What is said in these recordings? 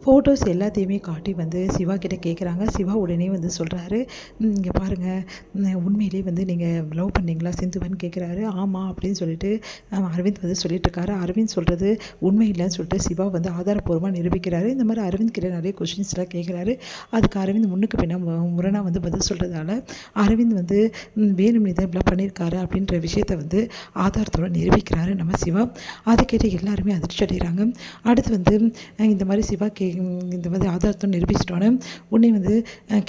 Photos எல்லாத்தையுமே காட்டி வந்து சிவா கிட்ட கேட்குறாங்க. சிவா உடனே வந்து சொல்கிறாரு, இங்கே பாருங்கள், உண்மையிலே வந்து நீங்கள் லவ் பண்ணீங்களா சிந்துவன்னு கேட்குறாரு. ஆமாம் அப்படின்னு சொல்லிட்டு அரவிந்த் வந்து சொல்லிட்டுருக்காரு. அரவிந்த் சொல்கிறது உண்மை இல்லைன்னு சொல்லிட்டு சிவா வந்து ஆதாரப்பூர்வமாக நிரூபிக்கிறாரு. இந்த மாதிரி அரவிந்த் கிட்ட நிறைய கொஷின்ஸ்லாம் கேட்குறாரு. அதுக்கு அரவிந்த் முன்னுக்கு பின்ன முரணாக வந்து பதில் சொல்கிறதால அரவிந்த் வந்து வேணும்னே தான் இப்படிலாம் பண்ணியிருக்காரு அப்படின்ற விஷயத்தை வந்து ஆதாரத்தோடு நிரூபிக்கிறாரு நம்ம சிவா. அதை கேட்டு எல்லாருமே அதிர்ச்சி அடைகிறாங்க. அடுத்து வந்து இந்த மாதிரி சிவா இந்த மாதிரி ஆதாரத்தை நிரூபிச்சிட்டோன்னே உன்னை வந்து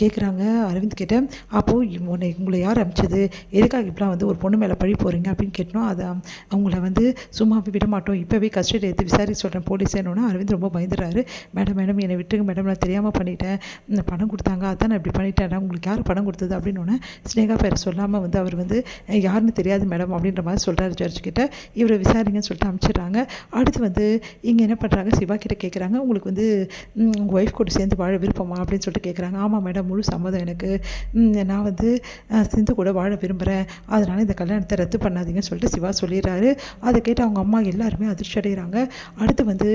கேட்குறாங்க அரவிந்த் கிட்ட, அப்போது உங்களை யார் அனுப்பிச்சது, எதுக்காக இப்படிலாம் வந்து ஒரு பொண்ணு மேலே பழி போகிறீங்க அப்படின்னு கேட்டோம். அதை அவங்கள வந்து சும்மாவே விட மாட்டோம், இப்போவே கஸ்டடி எடுத்து விசாரிக்க சொல்கிறேன் போலீஸேனோன்னா அரவிந்த் ரொம்ப பயந்துடுறாரு. மேடம் என்னை விட்டுருங்க மேடம், நான் தெரியாமல் பண்ணிட்டேன், பணம் கொடுத்தாங்க அதான் நான் இப்படி பண்ணிட்டேன், உங்களுக்கு யார் பணம் கொடுத்தது அப்படின்னோடனே ஸ்னேகா பேரை சொல்லாமல் வந்து அவர் வந்து யாருன்னு தெரியாது மேடம் அப்படின்ற மாதிரி சொல்கிறாரு ஜட்ஜ்கிட்ட. இவரை விசாரிங்கன்னு சொல்லிட்டு அனுப்பிச்சிடுறாங்க. அடுத்து வந்து இங்கே என்ன பண்ணுறாங்க, சிவா கிட்ட கேட்குறாங்க, உங்களுக்கு வந்து உங்கள் ஒய்ஃப் கூட சேர்ந்து வாழ விருப்பமா அப்படின்னு சொல்லிட்டு கேட்குறாங்க. ஆமாம் மேடம், முழு சம்மதம் எனக்கு, நான் வந்து சிந்து கூட வாழ விரும்புகிறேன், அதனால் இந்த கல்யாணத்தை ரத்து பண்ணாதீங்கன்னு சொல்லிட்டு சிவா சொல்லிடுறாரு. அதை கேட்டு அவங்க அம்மா எல்லாருமே அதிர்ச்சி அடைகிறாங்க. அடுத்து வந்து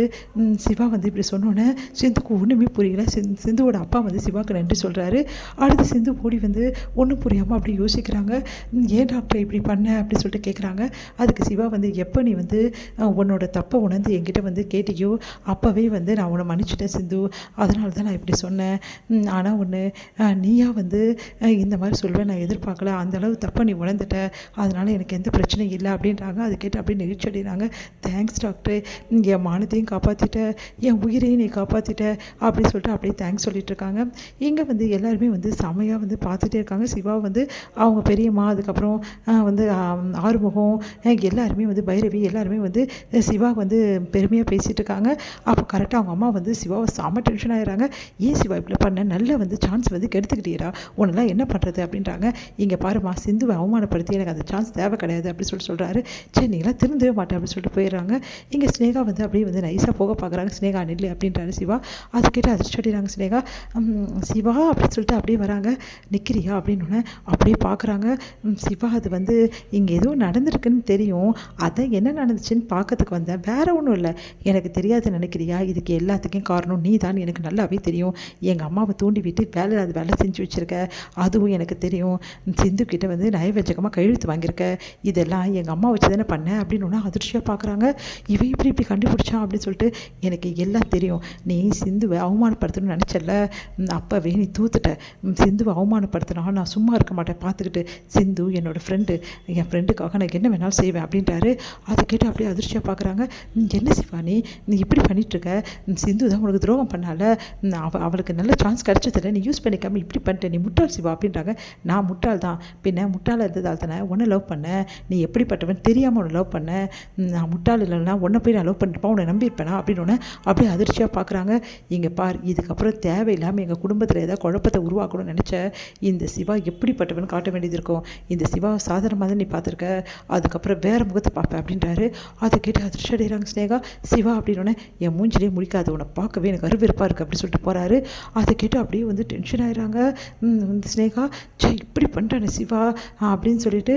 சிவா வந்து இப்படி சொன்னோன்னே சிந்துக்கு ஒன்றுமே புரியல. சிந்துவோட அப்பா வந்து சிவாவுக்கு நன்றி சொல்கிறாரு. அடுத்து சிந்து ஓடி வந்து ஒன்றும் புரியாமல் அப்படி யோசிக்கிறாங்க. ஏன் டாக்டர் இப்படி பண்ண அப்படின்னு சொல்லிட்டு கேட்குறாங்க. அதுக்கு சிவா வந்து எப்போ நீ வந்து உன்னோட தப்பை உணர்ந்து என்கிட்ட வந்து கேட்டியோ அப்போவே வந்து நான் உன்னை மன்னிச்சிட்டேன் சிந்து, அதனால தான் நான் இப்படி சொன்னேன். ஆனால் ஒன்று, நீயா வந்து இந்த மாதிரி சொல்வேன் நான் எதிர்பார்க்கல, அந்தளவு தப்பை நீ உணர்ந்துட்ட, அதனால் எனக்கு எந்த பிரச்சனையும் இல்லை அப்படின்றாங்க. அது கேட்டு அப்படியே நெகிழ்ச்சடைகிறாங்க. தேங்க்ஸ் டாக்டர், என் மானத்தையும் காப்பாற்றிட்ட, என் உயிரையும் நீ காப்பாற்றிட்ட அப்படின்னு சொல்லிட்டு அப்படியே தேங்க்ஸ் சொல்லிட்டு இருக்காங்க. இங்கே வந்து எல்லாருமே வந்து செமையாக வந்து பார்த்துட்டே இருக்காங்க. சிவா வந்து அவங்க பெரியம்மா, அதுக்கப்புறம் வந்து ஆறுமுகம், எல்லாருமே வந்து பைரவி எல்லாருமே வந்து சிவா வந்து பெருமையாக பேசிகிட்டு இருக்காங்க. அப்போ கரெக்டாக அவங்க அம்மா வந்து சிவாவை செம்ம டென்ஷன் ஆகிறாங்க. ஏன் சிவா இப்படி பண்ண, நல்ல வந்து சான்ஸ் வந்து கெடுத்துக்கிட்டீரா, உன்னெல்லாம் என்ன பண்ணுறது அப்படின்றாங்க. இங்கே பாருமா, சிந்துவை அவமானப்படுத்தி எனக்கு அந்த சான்ஸ் தேவை கிடையாது அப்படின்னு சொல்கிறாரு. சரி நீங்களாம் திருந்தவே மாட்டேன் அப்படின்னு சொல்லிட்டு போயிடுறாங்க. இங்கே ஸ்னேகா வந்து அப்படியே வந்து நைஸாக போக பார்க்குறாங்க. ஸ்னேகா நில்லு அப்படின்றாரு சிவா. அது கேட்டு அதிர்ச்சி அடைகிறாங்க ஸ்னேகா. சிவா அப்படின்னு சொல்லிட்டு அப்படியே வராங்க. நிற்கிறியா அப்படின்னு அப்படியே பார்க்குறாங்க. சிவா அது வந்து இங்கே எதுவும் நடந்திருக்குன்னு தெரியும், அதை என்ன நடந்துச்சுன்னு பார்க்கறதுக்கு வந்தேன், வேற ஒன்றும் இல்லை, எனக்கு தெரியாது நினைக்கிறியா, இதுக்கு எல்லாத்துக்கும் காரணம் நீ தான், எனக்கு நல்லாவே தெரியும், எங்கள் அம்மாவை தூண்டி விட்டு வேலை செஞ்சு வச்சுருக்க, அதுவும் எனக்கு தெரியும், சிந்து கிட்ட வந்து நயவஞ்சகமாக கையெழுத்து வாங்கியிருக்க, இதெல்லாம் எங்கள் அம்மா வச்சு தானே பண்ணேன் அப்படின்னு ஒன்று அதிர்ச்சியாக பார்க்குறாங்க. இவன் இப்படி கண்டுபிடிச்சான் அப்படின்னு சொல்லிட்டு, எனக்கு எல்லாம் தெரியும், நீ சிந்துவை அவமானப்படுத்தணும்னு நினச்சல, அப்போவே நீ தூத்துட்ட, சிந்துவை அவமானப்படுத்தினா நான் சும்மா இருக்க மாட்டேன் பார்த்துக்கிட்டு, சிந்து என்னோடய ஃப்ரெண்டு, என் ஃப்ரெண்டுக்காக நான் என்ன வேணாலும் செய்வேன் அப்படின்றாரு. அதை கேட்டு அப்படியே அதிர்ச்சியாக பார்க்குறாங்க. என்ன சிவா நீ இப்படி பண்ணிகிட்ருக்க, சிந்து தான் உனக்கு துரோகம் பண்ணால, அவளுக்கு நல்ல சான்ஸ் கிடச்சதில்ல, நீ யூஸ் பண்ணிக்காமல் இப்படி பண்ணிட்ட, நீ முட்டாள் சிவா அப்படின்றாங்க. நான் முட்டாள் தான், பின்ன முட்டாள் இருந்ததால் தானே உன்னை லவ் பண்ணேன், நீ எப்படிப்பட்டவன் தெரியாமல் உன்னை லவ் பண்ணேன், நான் முட்டாள் இல்லைன்னா உன்னை போய் நான் லவ் பண்ணிருப்பேன், உன்னை நம்பியிருப்பேனா அப்படின்னு அப்படியே அதிர்ச்சியாக பார்க்குறாங்க. இங்கே பார், இதுக்கப்புறம் தேவையில்லாமல் எங்கள் குடும்பத்தில் ஏதாவது குழப்பத்தை உருவாக்கணும்னு நினச்ச இந்த சிவா எப்படிப்பட்டவன் காட்ட வேண்டியது இருக்கும், இந்த சிவா சாதாரணமாக தான் நீ பார்த்துருக்க, அதுக்கப்புறம் வேறு முகத்தை பார்ப்பேன் அப்படின்றாரு. அதை கேட்டு அதிர்ச்சி அடைகிறாங்க ஸ்னேகா. சிவா அப்படின்னோடனே என் மூஞ்சிலே முடிக்காது, உன்னை பார்க்கவே எனக்கு அருவருப்பாக இருக்குது அப்படின்னு சொல்லிட்டு போகிறாரு. அதை கேட்டு அப்படியே வந்து டென்ஷன் ஆகிறாங்க ஸ்னேகா. இப்படி பண்ணுறானே சிவா அப்படின்னு சொல்லிட்டு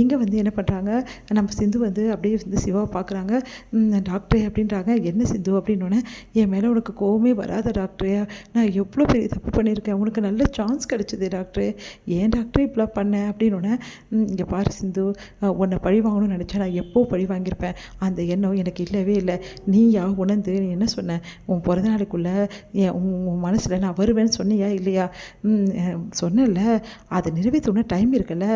இங்கே வந்து என்ன பண்ணுறாங்க, நம்ம சிந்து வந்து அப்படியே வந்து சிவாவை பார்க்குறாங்க. டாக்டரே அப்படின்றாங்க. என்ன சிந்து அப்படின்னோடனே, என் மேலே உனக்கு கோவமே வராத டாக்டரே, நான் எவ்வளோ பெரிய தப்பு பண்ணியிருக்கேன், உனக்கு நல்ல சான்ஸ் கிடச்சிது டாக்டரே, ஏன் டாக்டரே இப்படிலாம் பண்ணேன் அப்படின்னோடனே, இங்கே பாரு சிந்து, உன்னை பழி வாங்கணும்னு நினச்சா நான் எப்போ பழி வாங்கியிருப்பேன், அந்த எண்ணம் எனக்கு இல்லவே இல்லை, நீயா உணர்ந்து நீ என்ன சொன்ன, உன் பிறந்த நாளுக்குள்ளே உன் மனசில் நான் வருவேன்னு சொன்னியா இல்லையா, சொன்னல, அதை நிறைவேற்றணும்னா டைம் இருக்குல்ல,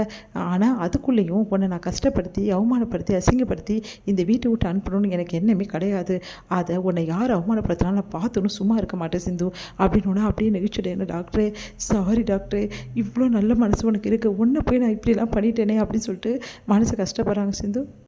ஆனால் அதுக்குள்ளேயும் உன்னை நான் கஷ்டப்படுத்தி அவமானப்படுத்தி அசிங்கப்படுத்தி இந்த வீட்டை விட்டு அனுப்பணும்னு எனக்கு எண்ணமே கிடையாது, அதை உன்னை யார் அவமானப்படுத்தினாலும் நான் பார்த்துன்னு சும்மா இருக்க மாட்டேன் சிந்து அப்படின்னு அப்படியே நெகிழ்ச்சிடேன். டாக்டரே சாரி டாக்டரே, இவ்வளோ நல்ல மனசு உனக்கு இருக்குது, உன்னை போய் நான் இப்படிலாம் பண்ணிட்டேனே அப்படின்னு சொல்லிட்டு மனசு கஷ்டப்படுறாங்க சிந்து.